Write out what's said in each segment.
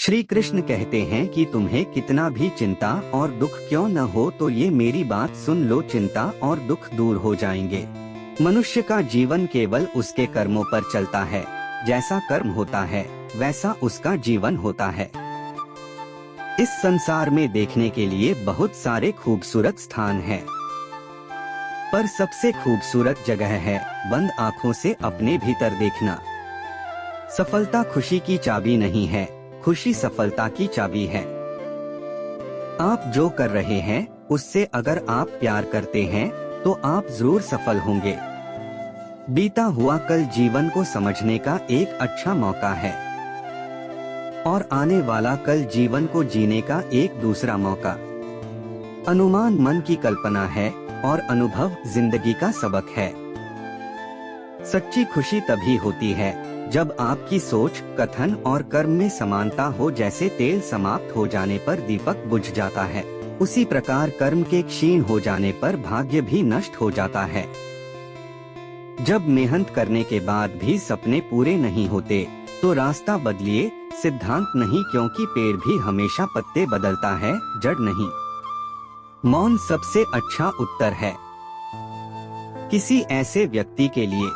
श्री कृष्ण कहते हैं कि तुम्हें कितना भी चिंता और दुख क्यों न हो तो ये मेरी बात सुन लो, चिंता और दुख दूर हो जाएंगे। मनुष्य का जीवन केवल उसके कर्मों पर चलता है। जैसा कर्म होता है वैसा उसका जीवन होता है। इस संसार में देखने के लिए बहुत सारे खूबसूरत स्थान हैं, पर सबसे खूबसूरत जगह है बंद आँखों से अपने भीतर देखना। सफलता खुशी की चाबी नहीं है, खुशी सफलता की चाबी है। आप जो कर रहे हैं उससे अगर आप प्यार करते हैं तो आप जरूर सफल होंगे। बीता हुआ कल जीवन को समझने का एक अच्छा मौका है और आने वाला कल जीवन को जीने का एक दूसरा मौका। अनुमान मन की कल्पना है और अनुभव जिंदगी का सबक है। सच्ची खुशी तभी होती है जब आपकी सोच, कथन और कर्म में समानता हो। जैसे तेल समाप्त हो जाने पर दीपक बुझ जाता है, उसी प्रकार कर्म के क्षीण हो जाने पर भाग्य भी नष्ट हो जाता है। जब मेहनत करने के बाद भी सपने पूरे नहीं होते तो रास्ता बदलिए, सिद्धांत नहीं, क्योंकि पेड़ भी हमेशा पत्ते बदलता है, जड़ नहीं। मौन सबसे अच्छा उत्तर है किसी ऐसे व्यक्ति के लिए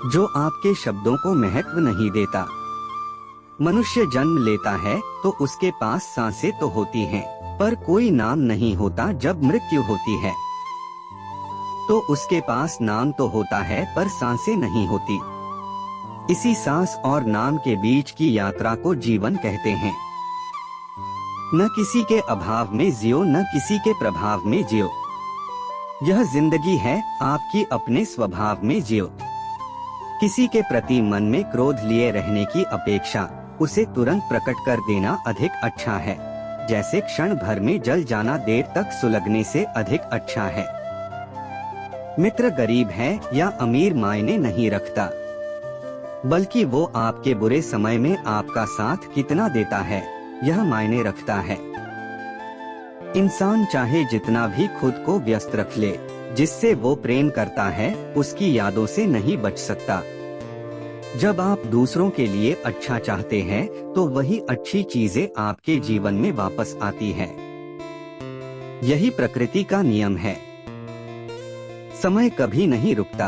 जो आपके शब्दों को महत्व नहीं देता। मनुष्य जन्म लेता है तो उसके पास सांसें तो होती हैं, पर कोई नाम नहीं होता। जब मृत्यु होती है तो उसके पास नाम तो होता है पर सांसें नहीं होती। इसी सांस और नाम के बीच की यात्रा को जीवन कहते हैं। न किसी के अभाव में जियो, न किसी के प्रभाव में जियो। यह जिंदगी है आपकी, अपने स्वभाव में जियो। किसी के प्रति मन में क्रोध लिए रहने की अपेक्षा उसे तुरंत प्रकट कर देना अधिक अच्छा है। जैसे क्षण भर में जल जाना देर तक सुलगने से अधिक अच्छा है। मित्र गरीब है या अमीर मायने नहीं रखता, बल्कि वो आपके बुरे समय में आपका साथ कितना देता है यह मायने रखता है। इंसान चाहे जितना भी खुद को व्यस्त रख ले, जिससे वो प्रेम करता है उसकी यादों से नहीं बच सकता। जब आप दूसरों के लिए अच्छा चाहते हैं तो वही अच्छी चीजें आपके जीवन में वापस आती है। यही प्रकृति का नियम है। समय कभी नहीं रुकता।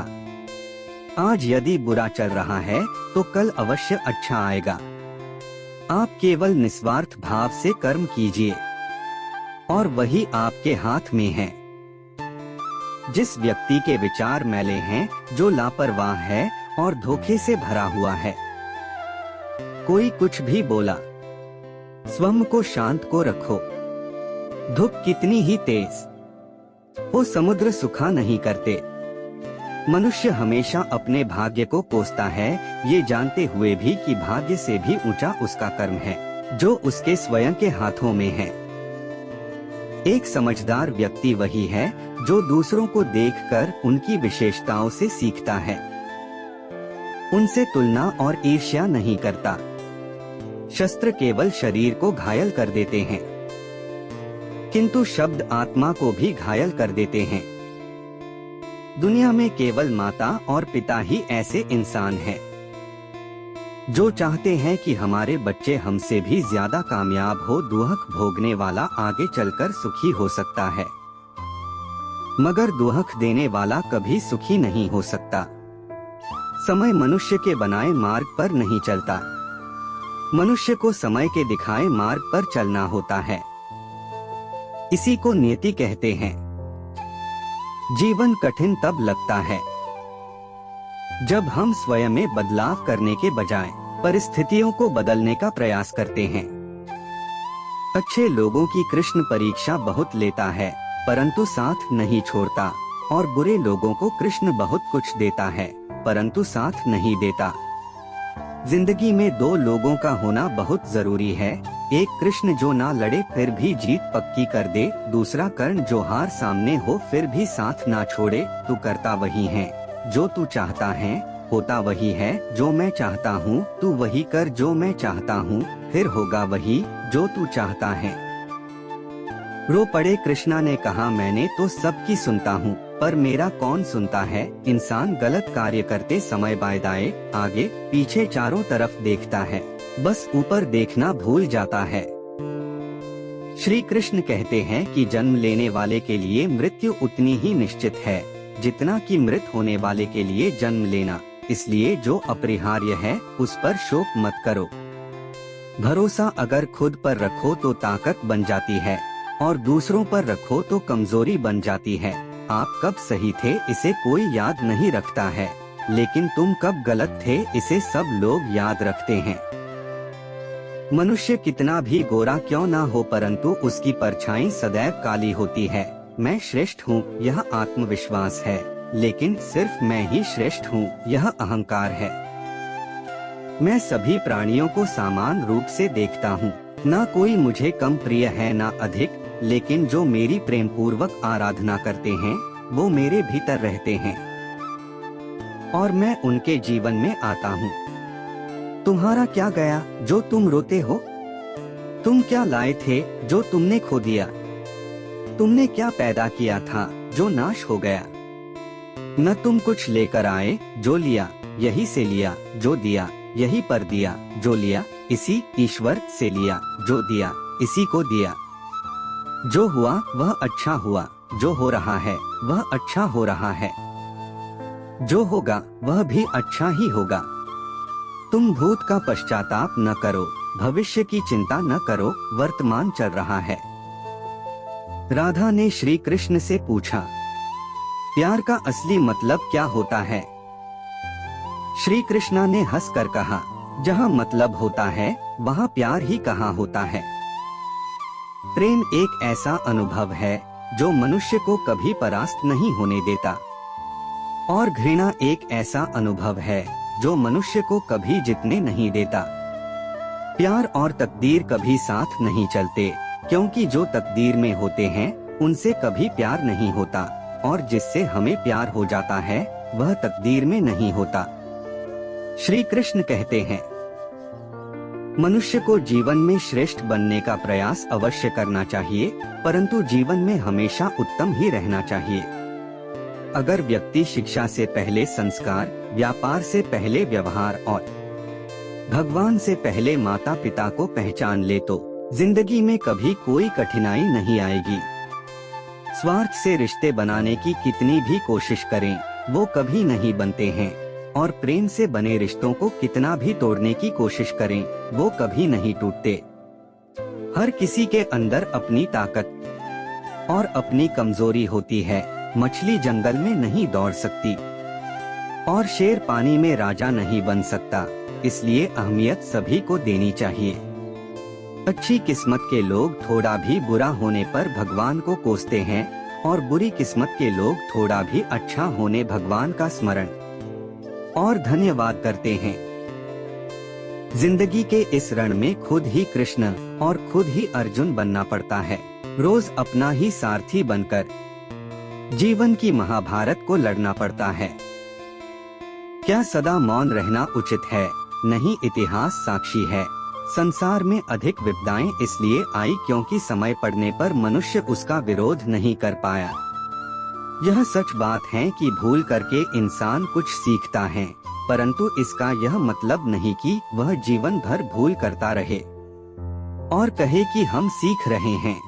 आज यदि बुरा चल रहा है तो कल अवश्य अच्छा आएगा। आप केवल निस्वार्थ भाव से कर्म कीजिए और वही आपके हाथ में है। जिस व्यक्ति के विचार मैले हैं, जो लापरवाह है और धोखे से भरा हुआ है, कोई कुछ भी बोला, स्वयं को शांत को रखो। धूप कितनी ही तेज वो समुद्र सुखा नहीं करते। मनुष्य हमेशा अपने भाग्य को कोसता है, ये जानते हुए भी कि भाग्य से भी ऊंचा उसका कर्म है जो उसके स्वयं के हाथों में है। एक समझदार व्यक्ति वही है जो दूसरों को देखकर उनकी विशेषताओं से सीखता है, उनसे तुलना और ईर्ष्या नहीं करता। शस्त्र केवल शरीर को घायल कर देते हैं, किंतु शब्द आत्मा को भी घायल कर देते हैं। दुनिया में केवल माता और पिता ही ऐसे इंसान हैं जो चाहते हैं कि हमारे बच्चे हमसे भी ज्यादा कामयाब हो। दुहक भोगने वाला आगे चलकर सुखी हो सकता है, मगर दुहक देने वाला कभी सुखी नहीं हो सकता। समय मनुष्य के बनाए मार्ग पर नहीं चलता, मनुष्य को समय के दिखाए मार्ग पर चलना होता है। इसी को नियति कहते हैं। जीवन कठिन तब लगता है जब हम स्वयं में बदलाव करने के बजाय परिस्थितियों को बदलने का प्रयास करते हैं। अच्छे लोगों की कृष्ण परीक्षा बहुत लेता है परंतु साथ नहीं छोड़ता, और बुरे लोगों को कृष्ण बहुत कुछ देता है परंतु साथ नहीं देता। जिंदगी में दो लोगों का होना बहुत जरूरी है। एक कृष्ण जो ना लड़े फिर भी जीत पक्की कर दे, दूसरा कर्ण जो हार सामने हो फिर भी साथ ना छोड़े। तू करता वही है जो तू चाहता है, होता वही है जो मैं चाहता हूँ। तू वही कर जो मैं चाहता हूँ, फिर होगा वही जो तू चाहता है। रो पड़े कृष्णा ने कहा, मैंने तो सबकी सुनता हूँ पर मेरा कौन सुनता है। इंसान गलत कार्य करते समय बाएं दाएं आगे पीछे चारों तरफ देखता है, बस ऊपर देखना भूल जाता है। श्री कृष्ण कहते हैं कि जन्म लेने वाले के लिए मृत्यु उतनी ही निश्चित है जितना कि मृत होने वाले के लिए जन्म लेना, इसलिए जो अपरिहार्य है उस पर शोक मत करो। भरोसा अगर खुद पर रखो तो ताकत बन जाती है और दूसरों पर रखो तो कमजोरी बन जाती है। आप कब सही थे इसे कोई याद नहीं रखता है, लेकिन तुम कब गलत थे इसे सब लोग याद रखते हैं। मनुष्य कितना भी गोरा क्यों ना हो, परंतु उसकी परछाई सदैव काली होती है। मैं श्रेष्ठ हूँ यह आत्मविश्वास है, लेकिन सिर्फ मैं ही श्रेष्ठ हूँ यह अहंकार है। मैं सभी प्राणियों को समान रूप से देखता हूँ, ना कोई मुझे कम प्रिय है ना अधिक, लेकिन जो मेरी प्रेम पूर्वक आराधना करते हैं वो मेरे भीतर रहते हैं और मैं उनके जीवन में आता हूँ। तुम्हारा क्या गया जो तुम रोते हो? तुम क्या लाए थे जो तुमने खो दिया? तुमने क्या पैदा किया था जो नाश हो गया? न तुम कुछ लेकर आए, जो लिया यही से लिया, जो दिया यही पर दिया, जो लिया इसी ईश्वर से लिया, जो दिया इसी को दिया। जो हुआ वह अच्छा हुआ, जो हो रहा है वह अच्छा हो रहा है, जो होगा वह भी अच्छा ही होगा। तुम भूत का पश्चाताप न करो, भविष्य की चिंता न करो, वर्तमान चल रहा है। राधा ने श्री कृष्ण से पूछा, प्यार का असली मतलब क्या होता है? श्री कृष्णा ने हंसकर कहा, जहाँ मतलब होता है वहाँ प्यार ही कहाँ होता है। प्रेम एक ऐसा अनुभव है जो मनुष्य को कभी परास्त नहीं होने देता, और घृणा एक ऐसा अनुभव है जो मनुष्य को कभी जीतने नहीं देता। प्यार और तकदीर कभी साथ नहीं चलते, क्योंकि जो तकदीर में होते हैं उनसे कभी प्यार नहीं होता, और जिससे हमें प्यार हो जाता है वह तकदीर में नहीं होता। श्री कृष्ण कहते हैं, मनुष्य को जीवन में श्रेष्ठ बनने का प्रयास अवश्य करना चाहिए, परंतु जीवन में हमेशा उत्तम ही रहना चाहिए। अगर व्यक्ति शिक्षा से पहले संस्कार, व्यापार से पहले व्यवहार और भगवान से पहले माता पिता को पहचान ले तो जिंदगी में कभी कोई कठिनाई नहीं आएगी। स्वार्थ से रिश्ते बनाने की कितनी भी कोशिश करें वो कभी नहीं बनते हैं, और प्रेम से बने रिश्तों को कितना भी तोड़ने की कोशिश करें वो कभी नहीं टूटते। हर किसी के अंदर अपनी ताकत और अपनी कमजोरी होती है। मछली जंगल में नहीं दौड़ सकती और शेर पानी में राजा नहीं बन सकता, इसलिए अहमियत सभी को देनी चाहिए। अच्छी किस्मत के लोग थोड़ा भी बुरा होने पर भगवान को कोसते हैं, और बुरी किस्मत के लोग थोड़ा भी अच्छा होने भगवान का स्मरण और धन्यवाद करते हैं। जिंदगी के इस रण में खुद ही कृष्ण और खुद ही अर्जुन बनना पड़ता है, रोज अपना ही सारथी बनकर जीवन की महाभारत को लड़ना पड़ता है। क्या सदा मौन रहना उचित है? नहीं, इतिहास साक्षी है। संसार में अधिक विपदाएं इसलिए आई क्योंकि समय पड़ने पर मनुष्य उसका विरोध नहीं कर पाया। यह सच बात है कि भूल करके इंसान कुछ सीखता है, परंतु इसका यह मतलब नहीं कि वह जीवन भर भूल करता रहे और कहे कि हम सीख रहे हैं।